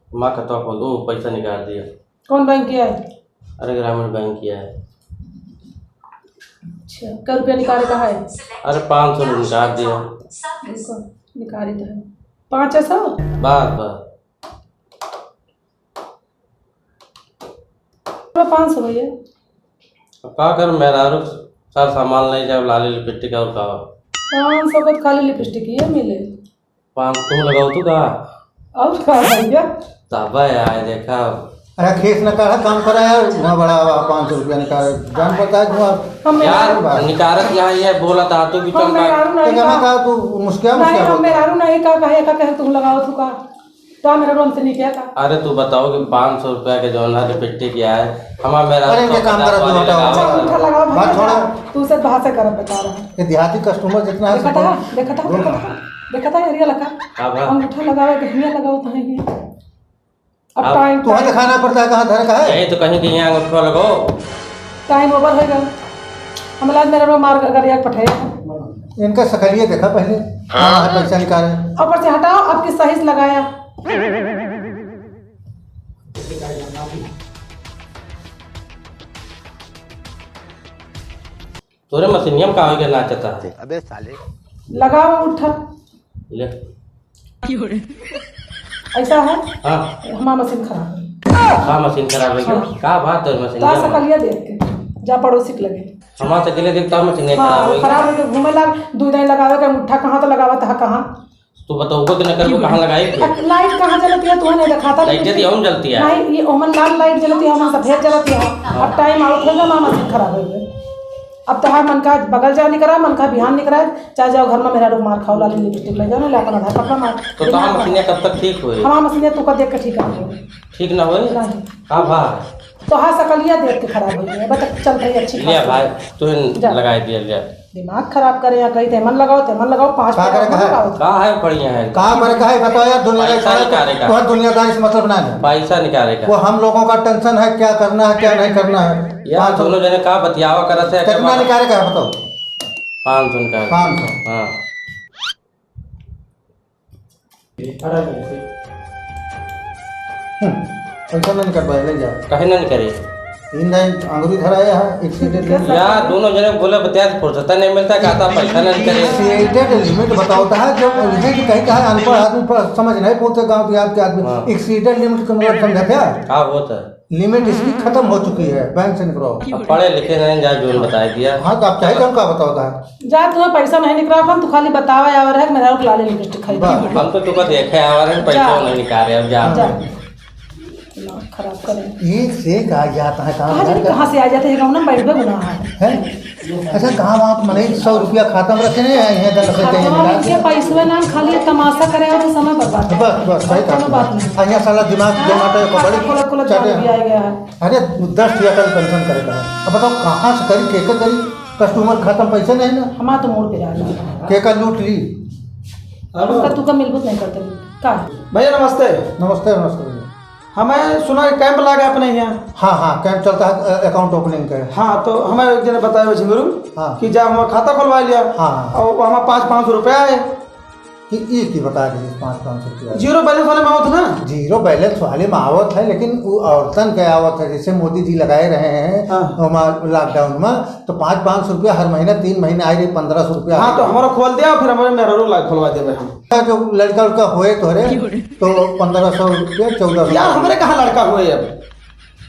माँ खतवा खोल दूँ, पैसा निकाल दिया। कौन बैंक किया है? अरे ग्रामीण बैंक किया है। अच्छा, क्या रुपया निकाले का है? अरे 500 निकाल दिया। देखो, निकाले तो है 500। बस बस 500 भैया। अब का कर मेहरारू सार सामान ले जाओ, लाली लिपस्टिक और का 500 का खाली लिपस्टिक ही है मिले। 5 तुम लगाओ तू का और का भैया? तब आए देखा। अरे खेस न कर काम करा यार, वहाँ बड़ा 500 रुपया निकाल जान पड़ता है हम यार निकारत यहाँ ये बोला था तू भी चल कहा तू मुश्किल नहीं, हम मेहरारू नहीं का कहे तुम लगाओ तू का तो मेरा रोम से नहीं किया था। अरे तू बताओ कि 500 रुपया के जो है लिपस्टिक किया है हमारा मेरा अरे ये काम करा तू अंगूठा लगाओ बात थोड़ा तू से बाहर से कर बता रहा है। ये देहाती कस्टमर जितना है देखा था एरिया लगा अंगूठा लगावे कहीं लगाओ तो है अब टाइम तो दिखाना पड़ता है कहाँ धर का है। यही तो कहीं कि यहाँ अंगूठा लगाओ टाइम ओवर हो गया। हमला मेरा रो मार कर एक पठाया इनका सकलिए देखा पहले कहाँ है पैसा निकाले। ऊपर से हटाओ अब किस सही से लगाया। तोरे मशीनियम का होके नाचता है। अबे साले लगाओ उठा ले ऐसा है। हाँ हमारा मशीन खराब है। का मशीन खराब है क्या? का बात है मशीन ता सकलिया देख के जा पड़ोसी के लगे हमारा से के देखता मशीन खराब हाँ है। खराब है घूमे लग दू दिन लगावे का मुट्ठा कहाँ तो लगावा था कहाँ तू बताओ वो दिन कर कहाँ लगाई थी? लाइट कहाँ जलती है? तुम्हें नहीं दिखाता लाइट जल्दी हम जलती है। नहीं ये ओमन लाल लाइट जलती है ओमन सफेद जलती है। अब टाइम आउट हो गया हमारा मशीन खराब हो गया। अब तो हर मन का बगल जा नहीं करा मन का बिहान नहीं करा चाहे जाओ घर में मेरा रूप मार खाओ लाली लिपस्टिक ले जाओ ना लेकर आधा कपड़ा मार तो कहाँ मशीन कब तक ठीक हुई? हमारा मशीन तू का देख के ठीक है ठीक ना हुई नहीं हाँ भाई तो हाँ सकलिया देख के खराब हो गई बता चल रही अच्छी लिया भाई तू लगाई दिया लिया दिमाग खराब करे या कहीं मन लगाओ 5 कहाँ है बढ़िया है कहाँ पर का है बताओ यार। पैसा निकालेगा। दुनिया दुनियादारी से मतलब ना है पैसा निकालेगा। वो हम लोगों का टेंशन है क्या करना है क्या नहीं करना है यार दोनों जने का बतियावा करा से कितना निकालेगा बताओ। 500 निकाल 500 हाँ पैसा नहीं कर पाए ले जाओ कहे ना करे इन लाइन अंगूरी धराया है एक्सीडेंट यार दोनों जने बोले बतिया फुर्सत नहीं मिलता कहता पैसा नहीं करे। एक्सीडेंट लिमिट बताता है जब मुझे कि कहीं कहा अनपढ़ आदमी पर समझ नहीं पूछते गांव देहात के आदमी एक्सीडेंट लिमिट का मतलब समझा क्या? हाँ वो तो लिमिट इसकी खत्म हो चुकी है बैंक से निकलो। पढ़े लिखे नहीं जा जो बता दिया। हाँ तो आप चाहिए हम क्या बताओ है जा तुम्हें पैसा नहीं निकला तू खाली बतावा यार है मेरा लाली लिपस्टिक खरीद हम तो तुका देखे आवर है पैसा नहीं निकाले अब जा खराब करे एक से कहा जाता है कहाँ से आ जाते हैं गाँव में बैठ गुनाह है। अच्छा कहाँ आप मने 100 रुपया खाता में रखे नहीं आए हैं 10 रुपये चाहिए पैसे ना खाली तमाशा करे और समय बर्बाद बस सही बात नहीं। यहाँ साला दिमाग जमाता है खोला आ गया है। अरे 10 रुपया का पेंशन करेगा अब बताओ कहाँ से करी के करी कस्टमर खत्म पैसे नहीं ना हमारा तो मोड़ पे जा रहा के का लूट ली तू का मिलबुत नहीं करते का। भैया नमस्ते। नमस्ते नमस्ते। हमें सुना कैंप लगा अपने यहाँ। हाँ कैंप चलता है अकाउंट ओपनिंग का। हाँ तो हमें एक जने बताया झिंगरू हाँ कि जब हम खाता खुलवा लिया हाँ और हमें 500 रुपया आए ये की बता रही 500 रुपया जीरो बैलेंस वाले में आवत ना। जीरो बैलेंस वाले में आवत है लेकिन वो औरतन के आवत है जैसे मोदी जी लगाए रहे हैं लॉकडाउन में तो 500 रुपया हर महीना 3 महीने आए रही 1500 रुपया। हाँ तो हमारा खोल दिया फिर हमारे मेरा खुलवा देवे हम जो लड़का उड़का हुए तोहरे तो 1500 रुपया 1400 यार हमारे कहाँ लड़का हुए अब।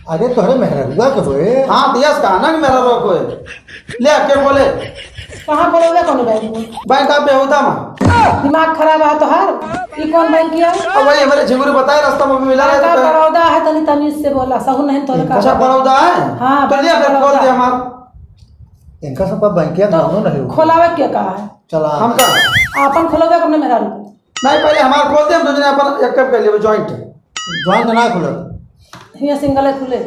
अरे तोहरे मेहरुआ के हुए। हाँ तो यस कहा ना कि मेरा रोक हुए ले क्या बोले कहाँ खोलोगे कौन बैंक बैंक आप बेहुदा में दिमाग खराब है तो हर ये कौन बैंक किया? और वही हमारे झिंगुरी बताए रास्ता में मिला है का बड़ौदा है तनी तमीज से बोला सहू नहीं तो अच्छा बड़ौदा है हाँ तो लिया फिर खोल दिया हमारा इनका सब बैंकिया दोनों नहीं खोलावे क्या कहा है चला हम का अपन खोलोगे अपने मेरा रुपये नहीं पहले हमारा खोल दिया हम दूसरे अपन एक कर लिए ज्वाइंट ज्वाइंट ना खुला ये सिंगल है खुले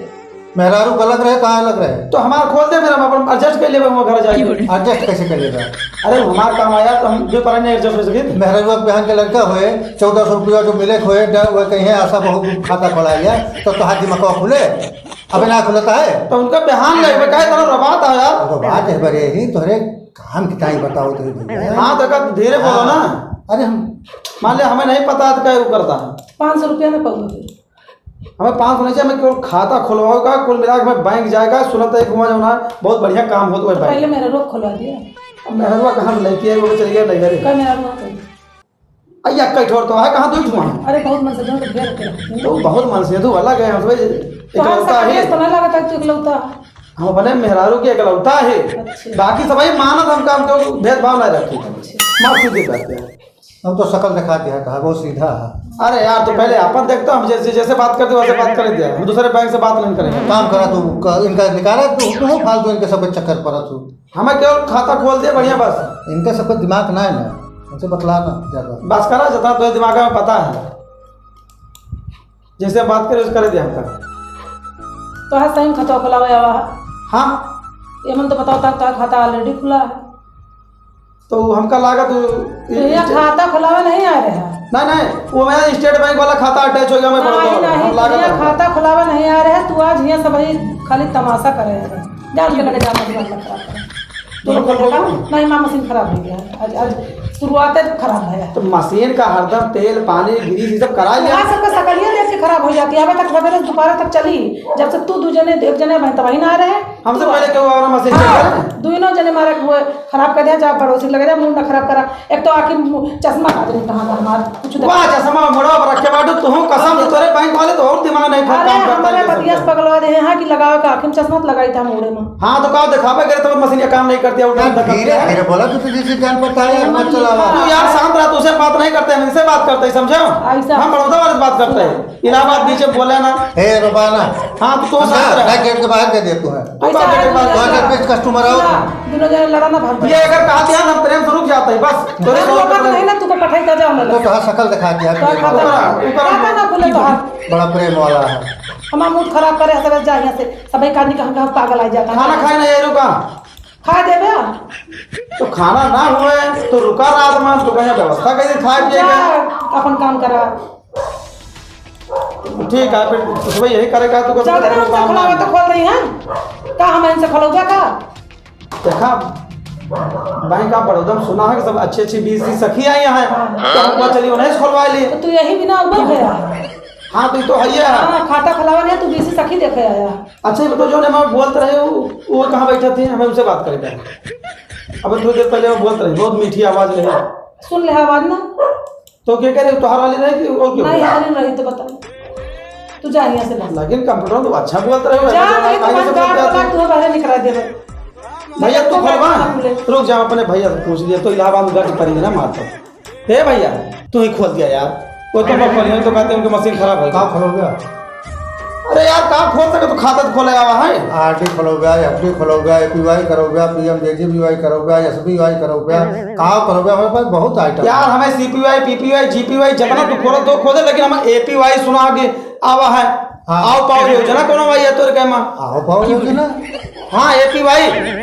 मेहरारू अलग रहे कहाँ अलग रहे तो हमारा खोल दे फिर हम अपन एडजस्ट कर लिए हम घर जाएंगे। एडजस्ट कैसे करिएगा? अरे हमारा काम आया तो हम जो पर नहीं एडजस्ट हो सके। मेहरारू बहन के लड़का हुए 1400 रुपया जो मिले हुए वो कहीं आशा बहुत खाता खोला लिया तो हाथ दिमाग खुले अब ना खुलता है तो उनका बिहान लगे कहे तो बात है यार तो बात है बड़े ही तोहरे काम की टाइम बताओ तो हाँ तो धीरे बोलो ना। अरे हम मान लिया हमें नहीं पता है तो क्या वो करता है 500 रुपया में पौवा दे। हमें 500 नहीं चाहिए, हमें केवल खाता खुलवाओगा, कुल मिला के मैं बैंक जाएगा, सुनता है घुमा जाना बहुत बढ़िया काम हो तो पहले बैंक मेरा रोक खुलवा दिया। मेहरुआ कहाँ से लेके वो चली गया नहीं कल मेरा रोक खोल। अय्या कई ठोर तो है कहाँ दूर धुआं अरे बहुत मन से जो घेर के रखती हूँ। तो बहुत मन से तू अलग है मतलब तो हाँ इकलौता है तो नहीं लगा था तू इकलौता है। हम अपने मेहरारू के इकलौता है, अच्छा। बाकी सभी मानत हम काम को भेदभाव नहीं रखी अच्छा। माफ सीधे करते हैं। हम तो शकल दिखा दिया कहा वो सीधा है। अरे यार तो पहले अपन देखता हम जैसे जैसे बात करते वैसे बात कर दिया, हम दूसरे बैंक से बात नहीं करेंगे। काम करा तू इनका निकाला तू फालतू इनके सब चक्कर पर तू। हमें केवल खाता खोल दिया बढ़िया बस, इनका सब दिमाग ना है ना, उनसे बतला ना ज्यादा। बस करा जितना तो दिमाग में पता है, जैसे बात करे उसे कर दिया हमका। तो हाँ सही खाता खुला हुआ है। हाँ ये मन तो बताओ था तो खाता ऑलरेडी खुला है। तो हमका लागा तो ये खाता खुलावा नहीं आ रहा है। नहीं वो मेरा स्टेट बैंक वाला खाता अटैच हो गया, मैं बड़ौदा वाला, हम लागा नहीं था। खाता खुलावा नहीं आ रहा है। तू आज यहाँ सब खाली तमाशा करे है। जान के लगे जाना दिमाग लग खराब करे। तो लोग देखा नहीं माँ मशीन खराब हो गया है। आज आज शुरुआत खराब है। तो मशीन का हरदम तेल पानी ग्रीस ये सब करा लिया। यहाँ सबका सकलियाँ देख के खराब हो जाती है। अभी तक सवेरे दोपहर तक चली, जब से तू 2 जने 1 जने भाई तबाही ना आ रहे। हमसे पहले क्यों और मशीन हाँ, 2 जने मारा वो खराब कर दिया। जा पड़ोसी लगे जा मुंह ना खराब करा। एक तो आखिर चश्मा का दिन कहाँ का हमारा कुछ वाह चश्मा मोड़ा पर रखे बाटू तू कसम तोरे बैंक वाले तो और दिमाग नहीं अरे काम हमारे करता पतिया से पगलवा दे हैं कि लगाओ का आखिर चश्मा तो लगाई था मुड़े में। हाँ तो कहो दिखावे करे तो मशीन काम नहीं करती है। धीरे धीरे बोला तू जिसे जान पड़ता है मत चलावा। तू यार शांत रहा, तुझसे बात नहीं करते हम इनसे बात करते हैं, समझो ऐसा। हम बड़ौदा वाले से बात करते हैं, इलाहाबाद नीचे बोले ना। हे रोबाना हाँ तो तू शांत रह। गेट के बाहर कर दे तू है तू बात करके बात तो अगर कुछ कस्टमर आओ दोनों जने लड़ाना भाग ये अगर कहा दिया हम प्रेम से रुक जाते हैं बस तोरे तो लोग नहीं ना तू को पठाई का जाओ तो कहा शकल दिखा दिया तो खाता ना खुले तो हाथ बड़ा प्रेम वाला है। हमारा मूड खराब करे सब जा यहाँ से सभी काटने का हम पागल आ जाता खाना खाए ना ये रुका खा देबे तो खाना ना हुए तो रुका रात में तो कहीं व्यवस्था कैसे खाए पिए जा के। अपन काम करा। ठीक है फिर सुबह यही करेगा तो चल ना हमसे खुलावा तो खोल रही हैं का हम इनसे खोलोगे का। देखा बैंक ऑफ बड़ौदा में सुना है कि सब अच्छी अच्छी 20 सखी आई हैं तो हमको चलिए उन्हें खुलवा लिए। तो तू यही बिना उबर गया। हाँ तो ये तो है ही है। हाँ खाता खुलावा नहीं तू बीसी सखी देखे आया। अच्छा ये तो जो हम बोलते रहे वो कहाँ बैठे थे, हमें उनसे बात करेंगे। अब थोड़ी देर पहले वो बोलते रहे बहुत मीठी आवाज रही सुन ले आवाज ना तो क्या कह रहे तुहार वाली नहीं कि और क्यों नहीं हालिन रही तो बता तू जा यहाँ से ला लेकिन कंप्यूटर तो अच्छा बोलते रहे जा नहीं तो बस गाड़ लगा तू बाहर निकला दे भैया तू खोलवा रुक जा अपने भैया से पूछ लिया तो इलाहाबाद में गट पड़ी ना मारता हे भैया तू ही खोल दिया यार वो तो मैं खोली तो कहते उनकी मशीन खराब है। कहाँ खोलोगे? अरे यार कहाँ खोल सके तो खाता तो खोले हुआ है। आरडी खोलोगे, एफडी खोलोगे, एपीवाई करोगे, पीएमजेजेबीवाई करोगे, एसबीवाई करोगे, कहाँ करोगे? हमारे पास बहुत आइटम यार हमें सीपीवाई पीपीवाई जीपीवाई जितना तू खोलो तो खोदे लेकिन हमें एपीवाई सुना के आवा है। हाँ। आओ पाओ योजना कोनो भाई है तोरे कहमा। आओ पाओ योजना। हाँ एपीवाई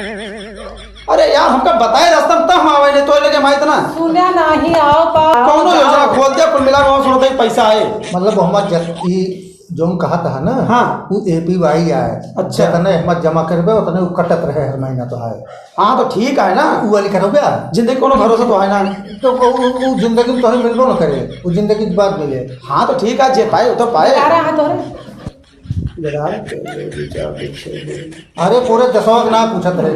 अरे यार हमका बताए रास्ता में तब हम आवे नहीं तो लेके मैं इतना सुनिया नहीं आओ पाओ कौनो योजना खोल दिया कुल मिला के सुनते ही पैसा आए। मतलब हमारे जो हम कहा था ना हाँ। वो एपीवाई आए। अच्छा। जितने हिम्मत जमा करबे उतने वो कटत रहे हर महीना तो आए। हाँ तो ठीक है ना वो वाली करोगे जिंदगी कोनो भरोसा तो है ना। तो वो जिंदगी में तुम्हें मिलबो ना करे, वो जिंदगी के बाद मिले। हाँ तो ठीक है जे पाए वो तो पाए। आ रहा है तोरे अरे पूरे 10 ना पूछत रहे।